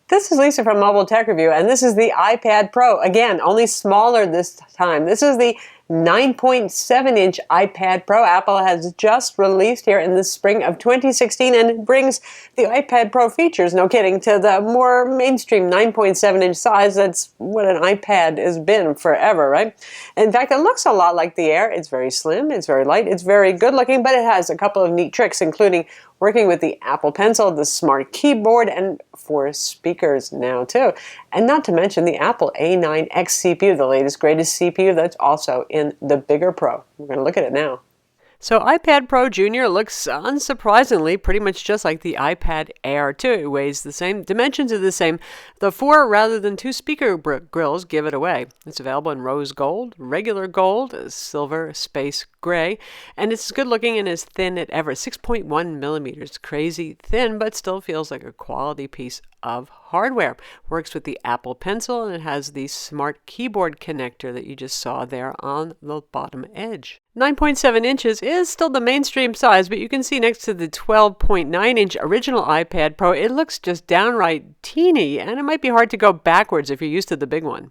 This is Lisa from Mobile Tech Review, and this is the iPad Pro. Again, only smaller this time. This is the 9.7-inch iPad Pro Apple has just released here in the spring of 2016, and it brings the iPad Pro features, no kidding, to the more mainstream 9.7-inch size. That's what an iPad has been forever, right? In fact, it looks a lot like the Air. It's very slim, it's very light, it's very good looking, but it has a couple of neat tricks, including working with the Apple Pencil, the Smart Keyboard, and 4 speakers now too. And not to mention the Apple A9X CPU, the latest, greatest CPU that's also in the bigger Pro. We're going to look at it now. So iPad Pro Junior looks unsurprisingly pretty much just like the iPad Air 2. It weighs the same, dimensions are the same. The 4 rather than 2 speaker grills give it away. It's available in rose gold, regular gold, silver, space gray, and it's good looking and as thin as ever, 6.1 millimeters. Crazy thin, but still feels like a quality piece of hardware. Works with the Apple Pencil, and it has the Smart Keyboard connector that you just saw there on the bottom edge. 9.7 inches is still the mainstream size, but you can see next to the 12.9-inch original iPad Pro, it looks just downright teeny, and it might be hard to go backwards if you're used to the big one.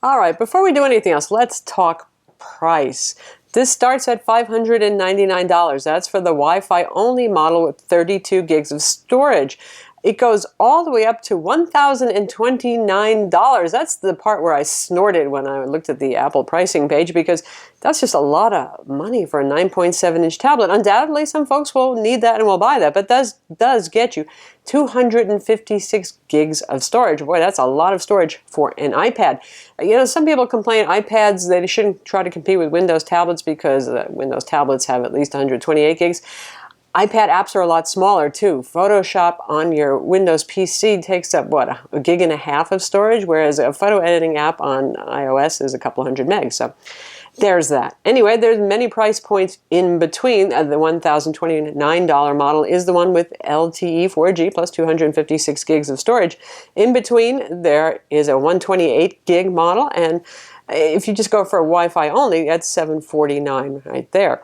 All right, before we do anything else, let's talk price. This starts at $599. That's for the Wi-Fi only model with 32 gigs of storage. It goes all the way up to $1,029. That's the part where I snorted when I looked at the Apple pricing page, because that's just a lot of money for a 9.7-inch tablet. Undoubtedly, some folks will need that and will buy that, but that does get you 256 gigs of storage. Boy, that's a lot of storage for an iPad. You know, some people complain iPads, they shouldn't try to compete with Windows tablets because Windows tablets have at least 128 gigs. iPad apps are a lot smaller too. Photoshop on your Windows PC takes up, what, a gig and a half of storage, whereas a photo editing app on iOS is a couple hundred megs. So there's that. Anyway, there's many price points in between. The $1,029 model is the one with LTE 4G plus 256 gigs of storage. In between, there is a 128 gig model, and if you just go for Wi-Fi only, that's $749 right there.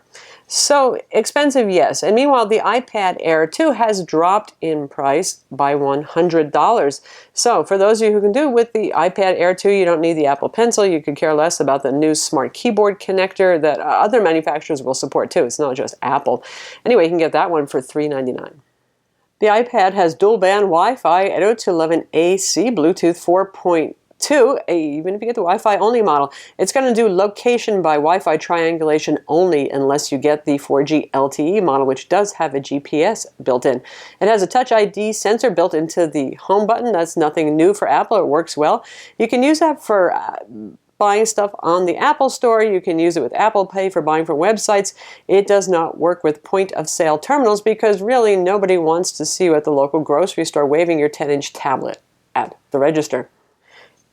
So expensive, yes. And meanwhile, the iPad Air 2 has dropped in price by $100. So for those of you who can do with the iPad Air 2, you don't need the Apple Pencil. You could care less about the new Smart Keyboard connector that other manufacturers will support too. It's not just Apple. Anyway, you can get that one for $399. The iPad has dual-band Wi-Fi, 802.11ac, Bluetooth 4.2. Even if you get the Wi-Fi only model, it's going to do location by Wi-Fi triangulation only unless you get the 4G LTE model, which does have a GPS built in. It has a Touch ID sensor built into the home button. That's nothing new for Apple. It works well. You can use that for buying stuff on the Apple Store. You can use it with Apple Pay for buying from websites. It does not work with point-of-sale terminals because really nobody wants to see you at the local grocery store waving your 10-inch tablet at the register.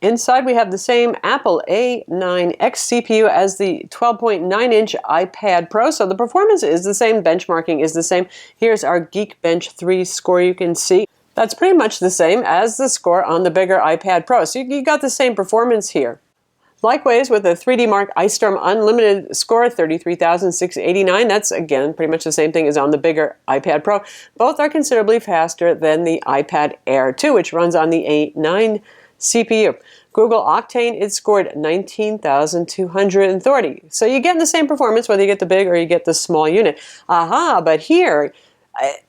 Inside, we have the same Apple A9X CPU as the 12.9-inch iPad Pro, so the performance is the same, benchmarking is the same. Here's our Geekbench 3 score you can see. That's pretty much the same as the score on the bigger iPad Pro, so you got the same performance here. Likewise, with a 3D Mark Ice Storm Unlimited score, 33,689, that's again pretty much the same thing as on the bigger iPad Pro. Both are considerably faster than the iPad Air 2, which runs on the A9 CPU. Google Octane, it scored 19,230. So you get the same performance whether you get the big or you get the small unit. Aha, but here,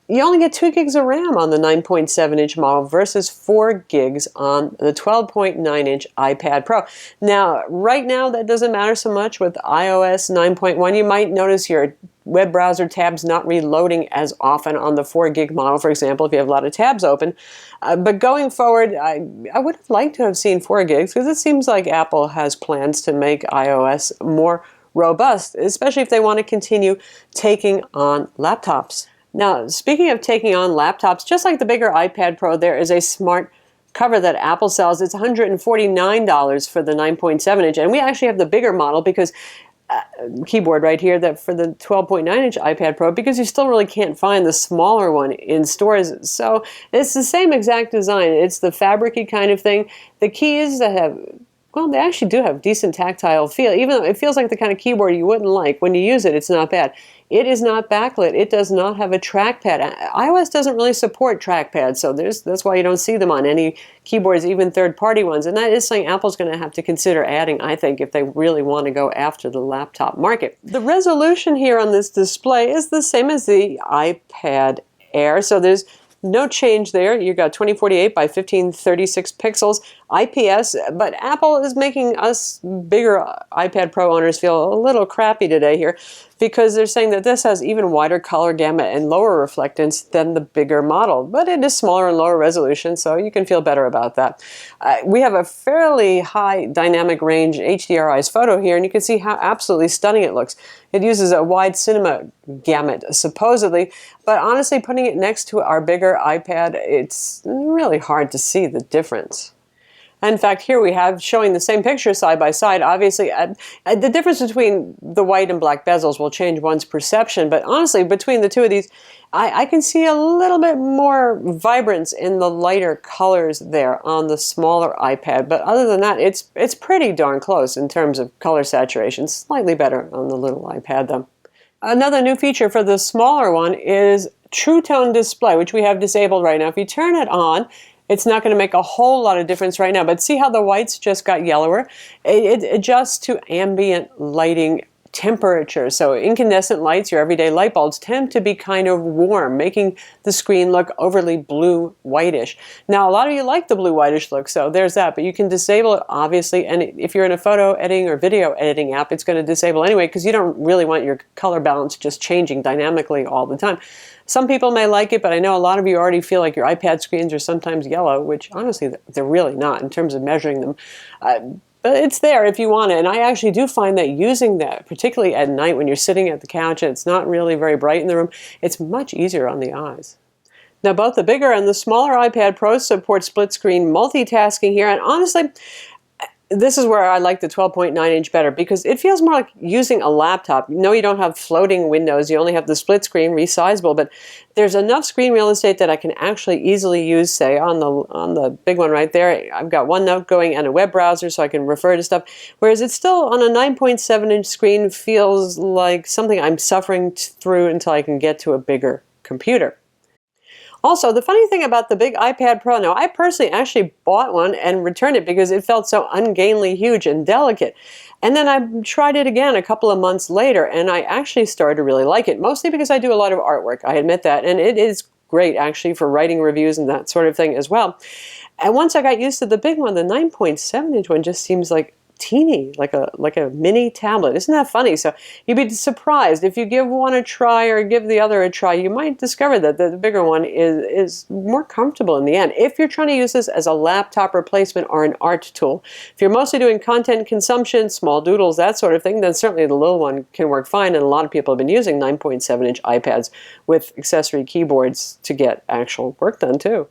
you only get 2 gigs of RAM on the 9.7-inch model versus 4 gigs on the 12.9-inch iPad Pro. Now, right now, that doesn't matter so much with iOS 9.1. You might notice your web browser tabs not reloading as often on the 4 gig model, for example, if you have a lot of tabs open. But going forward, I would have liked to have seen 4 gigs because it seems like Apple has plans to make iOS more robust, especially if they want to continue taking on laptops. Now, speaking of taking on laptops, just like the bigger iPad Pro, there is a smart cover that Apple sells. It's $149 for the 9.7-inch, and we actually have the bigger model because keyboard right here that for the 12.9-inch iPad Pro, because you still really can't find the smaller one in stores. So it's the same exact design. It's the fabric-y kind of thing. The key is to have Well, they actually do have decent tactile feel, even though it feels like the kind of keyboard you wouldn't like. When you use it, it's not bad. It is not backlit. It does not have a trackpad. iOS doesn't really support trackpads, so that's why you don't see them on any keyboards, even third-party ones. And that is something Apple's going to have to consider adding, I think, if they really want to go after the laptop market. The resolution here on this display is the same as the iPad Air, so there's no change there. You've got 2048 by 1536 pixels, IPS, but Apple is making us bigger iPad Pro owners feel a little crappy today here because they're saying that this has even wider color gamut and lower reflectance than the bigger model, but it is smaller and lower resolution, so you can feel better about that. We have a fairly high dynamic range HDRI's photo here, and you can see how absolutely stunning it looks. It uses a wide cinema gamut, supposedly, but honestly, putting it next to our bigger iPad, it's really hard to see the difference. In fact, here we have showing the same picture side by side. Obviously, the difference between the white and black bezels will change one's perception, but honestly, between the two of these, I can see a little bit more vibrance in the lighter colors there on the smaller iPad, but other than that, it's pretty darn close in terms of color saturation. Slightly better on the little iPad, though. Another new feature for the smaller one is True Tone Display, which we have disabled right now. If you turn it on, it's not going to make a whole lot of difference right now, but see how the whites just got yellower? It adjusts to ambient lighting temperature. So incandescent lights, your everyday light bulbs, tend to be kind of warm, making the screen look overly blue-whitish. Now, a lot of you like the blue-whitish look, so there's that, but you can disable it, obviously, and if you're in a photo editing or video editing app, it's going to disable anyway, because you don't really want your color balance just changing dynamically all the time. Some people may like it, but I know a lot of you already feel like your iPad screens are sometimes yellow, which honestly, they're really not in terms of measuring them. But it's there if you want it, and I actually do find that using that, particularly at night when you're sitting at the couch and it's not really very bright in the room, it's much easier on the eyes. Now, both the bigger and the smaller iPad Pros support split-screen multitasking here, and honestly, this is where I like the 12.9-inch better because it feels more like using a laptop. No, you don't have floating windows. You only have the split screen, resizable, but there's enough screen real estate that I can actually easily use, say, on the big one right there. I've got OneNote going and a web browser so I can refer to stuff, whereas it's still on a 9.7-inch screen feels like something I'm suffering through until I can get to a bigger computer. Also, the funny thing about the big iPad Pro, now I personally actually bought one and returned it because it felt so ungainly huge and delicate. And then I tried it again a couple of months later and I actually started to really like it, mostly because I do a lot of artwork, I admit that, and it is great actually for writing reviews and that sort of thing as well. And once I got used to the big one, the 9.7-inch one just seems like teeny, like a mini tablet. Isn't that funny? So you'd be surprised if you give one a try or give the other a try, you might discover that the bigger one is more comfortable in the end. If you're trying to use this as a laptop replacement or an art tool, if you're mostly doing content consumption, small doodles, that sort of thing, then certainly the little one can work fine. And a lot of people have been using 9.7-inch iPads with accessory keyboards to get actual work done too.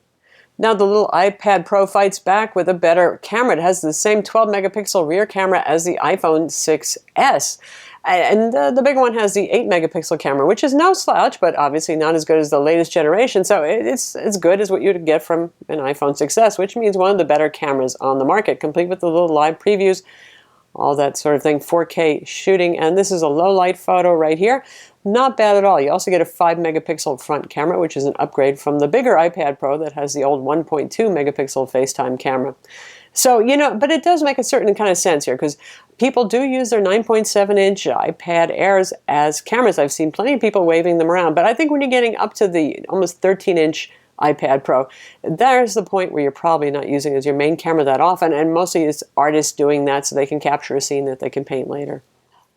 Now the little iPad Pro fights back with a better camera. It has the same 12-megapixel rear camera as the iPhone 6s. And the big one has the 8-megapixel camera, which is no slouch, but obviously not as good as the latest generation. So it's as good as what you'd get from an iPhone 6s, which means one of the better cameras on the market, complete with the little live previews, all that sort of thing, 4K shooting. And this is a low-light photo right here. Not bad at all. You also get a 5-megapixel front camera, which is an upgrade from the bigger iPad Pro that has the old 1.2-megapixel FaceTime camera. So, you know, but it does make a certain kind of sense here because people do use their 9.7-inch iPad Airs as cameras. I've seen plenty of people waving them around. But I think when you're getting up to the almost 13-inch iPad Pro, there's the point where you're probably not using it as your main camera that often, and mostly it's artists doing that so they can capture a scene that they can paint later.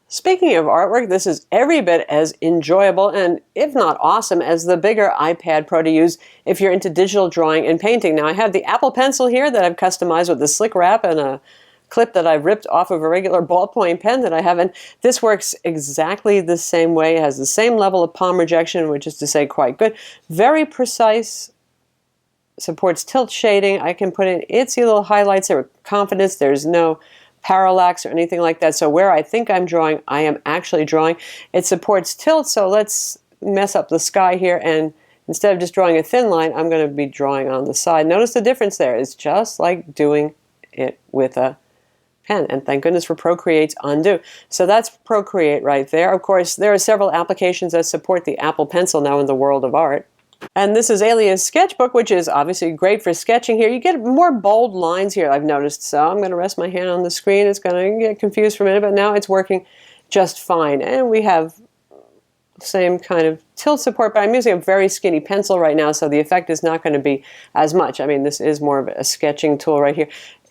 Speaking of artwork, this is every bit as enjoyable and, if not awesome, as the bigger iPad Pro to use if you're into digital drawing and painting. Now, I have the Apple Pencil here that I've customized with the slick wrap and a clip that I've ripped off of a regular ballpoint pen that I have, and this works exactly the same way. It has the same level of palm rejection, which is to say quite good. Very precise, supports tilt shading. I can put in itsy little highlights there with confidence. There's no parallax or anything like that. So where I think I'm drawing, I am actually drawing. It supports tilt, so let's mess up the sky here, and instead of just drawing a thin line, I'm going to be drawing on the side. Notice the difference there. It's just like doing it with a pen. And thank goodness for Procreate's Undo. So that's Procreate right there. Of course, there are several applications that support the Apple Pencil now in the world of art. And this is Alia's Sketchbook, which is obviously great for sketching here. You get more bold lines here, I've noticed. So I'm going to rest my hand on the screen. It's going to get confused for a minute, but now it's working just fine. And we have same kind of tilt support, but I'm using a very skinny pencil right now, so the effect is not going to be as much. I mean, this is more of a sketching tool right here.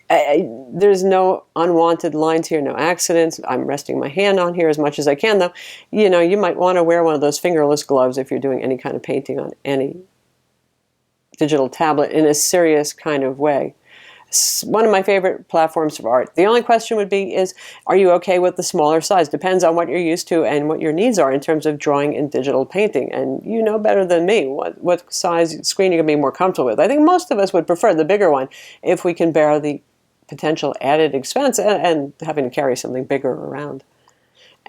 There's no unwanted lines here, no accidents. I'm resting my hand on here as much as I can, though. You know, you might want to wear one of those fingerless gloves if you're doing any kind of painting on any digital tablet in a serious kind of way. It's one of my favorite platforms for art. The only question would be is, are you okay with the smaller size? Depends on what you're used to and what your needs are in terms of drawing and digital painting. And you know better than me what size screen you're going to be more comfortable with. I think most of us would prefer the bigger one if we can bear the potential added expense and having to carry something bigger around.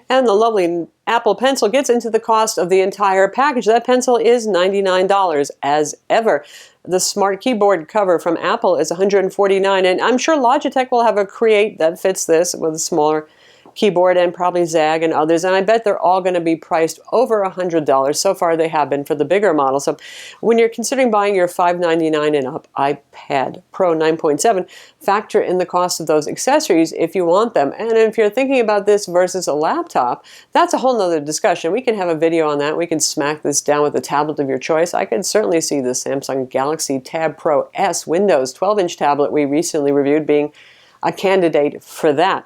And the lovely Apple Pencil gets into the cost of the entire package. That pencil is $99 as ever. The Smart Keyboard cover from Apple is $149, and I'm sure Logitech will have a Create that fits this with a smaller keyboard, and probably Zag and others, and I bet they're all going to be priced over $100. So far they have been for the bigger model. So when you're considering buying your $599 and up iPad Pro 9.7, factor in the cost of those accessories if you want them. And if you're thinking about this versus a laptop, that's a whole nother discussion. We can have a video on that. We can smack this down with a tablet of your choice. I could certainly see the Samsung Galaxy Tab Pro S Windows 12-inch tablet we recently reviewed being a candidate for that.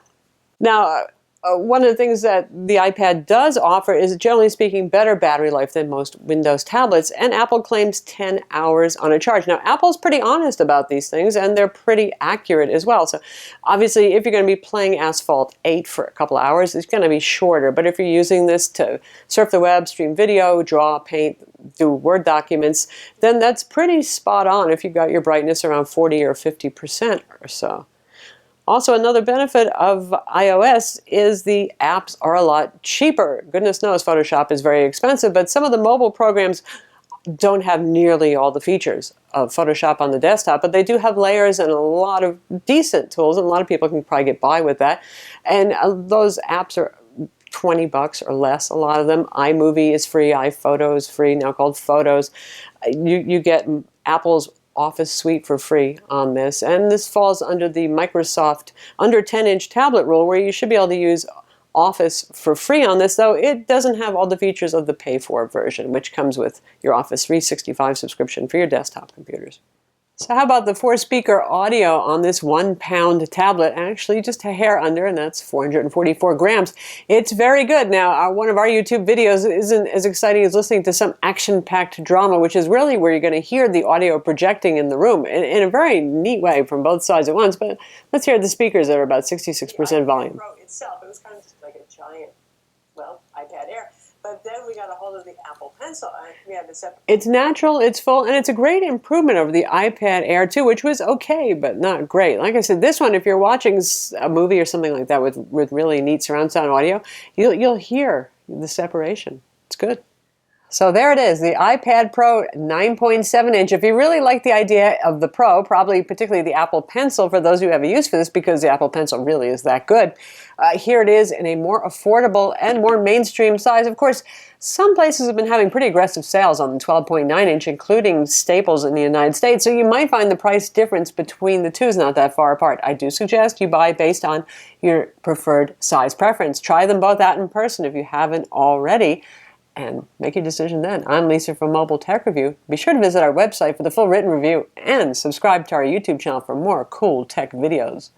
Now, one of the things that the iPad does offer is, generally speaking, better battery life than most Windows tablets, and Apple claims 10 hours on a charge. Now, Apple's pretty honest about these things, and they're pretty accurate as well. So, obviously, if you're going to be playing Asphalt 8 for a couple hours, it's going to be shorter. But if you're using this to surf the web, stream video, draw, paint, do Word documents, then that's pretty spot on if you've got your brightness around 40 or 50% or so. Also, another benefit of iOS is the apps are a lot cheaper. Goodness knows Photoshop is very expensive, but some of the mobile programs don't have nearly all the features of Photoshop on the desktop, but they do have layers and a lot of decent tools, and a lot of people can probably get by with that. And those apps are $20 or less, a lot of them. iMovie is free, iPhoto is free, now called Photos. You get Apple's Office Suite for free on this, and this falls under the Microsoft under 10-inch tablet rule, where you should be able to use Office for free on this, though it doesn't have all the features of the pay-for version, which comes with your Office 365 subscription for your desktop computers. So how about the 4-speaker audio on this 1-pound tablet? Actually, just a hair under, and that's 444 grams. It's very good. Now, one of our YouTube videos isn't as exciting as listening to some action-packed drama, which is really where you're going to hear the audio projecting in the room in a very neat way from both sides at once. But let's hear the speakers that are about 66% volume. The iPad Pro itself, it was kind of just like a giant, well, iPad Air. But then we got a hold of the Apple Pencil, and we had to separate. It's natural, it's full, and it's a great improvement over the iPad Air 2, which was okay, but not great. Like I said, this one, if you're watching a movie or something like that with really neat surround sound audio, you'll hear the separation. It's good. So there it is, the iPad Pro 9.7-inch. If you really like the idea of the Pro, probably particularly the Apple Pencil for those who have a use for this, because the Apple Pencil really is that good, here it is in a more affordable and more mainstream size. Of course, some places have been having pretty aggressive sales on the 12.9-inch, including Staples in the United States, so you might find the price difference between the two is not that far apart. I do suggest you buy based on your preferred size preference. Try them both out in person if you haven't already, and make your decision then. I'm Lisa from Mobile Tech Review. Be sure to visit our website for the full written review and subscribe to our YouTube channel for more cool tech videos.